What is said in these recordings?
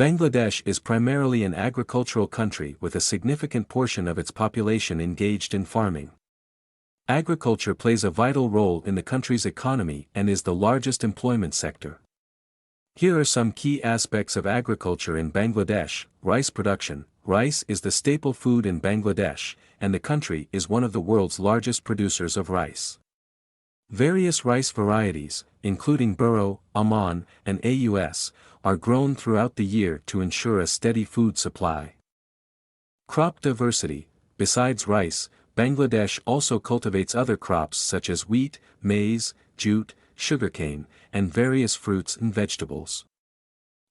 Bangladesh is primarily an agricultural country with a significant portion of its population engaged in farming. Agriculture plays a vital role in the country's economy and is the largest employment sector. Here are some key aspects of agriculture in Bangladesh. Rice production. Rice is the staple food in Bangladesh, and the country is one of the world's largest producers of rice. Various rice varieties, including Burro, Amman, and Aus, are grown throughout the year to ensure a steady food supply. Crop diversity. Besides rice, Bangladesh also cultivates other crops such as wheat, maize, jute, sugarcane, and various fruits and vegetables.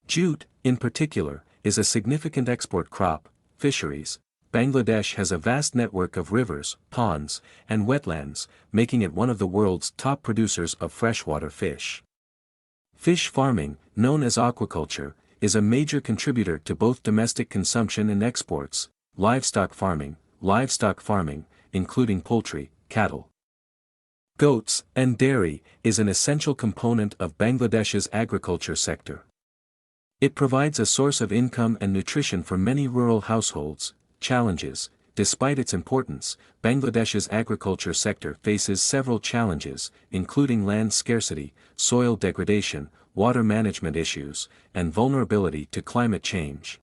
Jute, in particular, is a significant export crop. Fisheries. Bangladesh has a vast network of rivers, ponds, and wetlands, making it one of the world's top producers of freshwater fish. Fish farming, known as aquaculture, is a major contributor to both domestic consumption and exports. Livestock farming, including poultry, cattle, goats, and dairy, is an essential component of Bangladesh's agriculture sector. It provides a source of income and nutrition for many rural households. Challenges. Despite its importance, Bangladesh's agriculture sector faces several challenges, including land scarcity, soil degradation, water management issues, and vulnerability to climate change.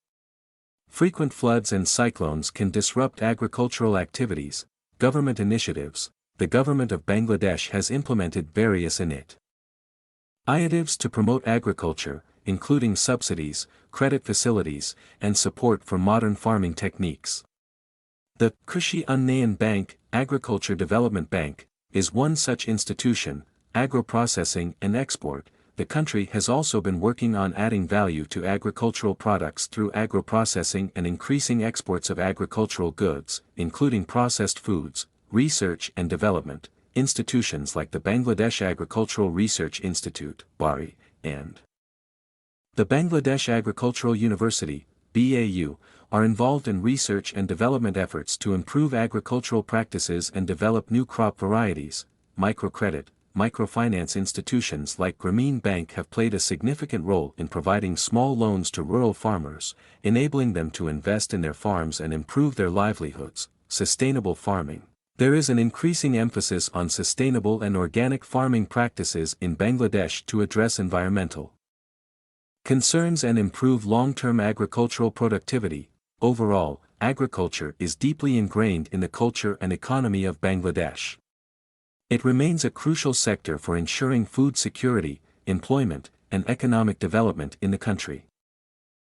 Frequent floods and cyclones can disrupt agricultural activities. Government initiatives. The government of Bangladesh has implemented various initiatives to promote agriculture, including subsidies, credit facilities, and support for modern farming techniques. The Krishi Unnayan Bank, Agriculture Development Bank, is one such institution. Agro-processing and export. The country has also been working on adding value to agricultural products through agro-processing and increasing exports of agricultural goods, including processed foods. Research and development. Institutions like the Bangladesh Agricultural Research Institute, BARI, and the Bangladesh Agricultural University, BAU, are involved in research and development efforts to improve agricultural practices and develop new crop varieties. Microcredit. Microfinance institutions like Grameen Bank have played a significant role in providing small loans to rural farmers, enabling them to invest in their farms and improve their livelihoods. Sustainable farming. There is an increasing emphasis on sustainable and organic farming practices in Bangladesh to address environmental concerns and improve long-term agricultural productivity. Overall, agriculture is deeply ingrained in the culture and economy of Bangladesh. It remains a crucial sector for ensuring food security, employment, and economic development in the country.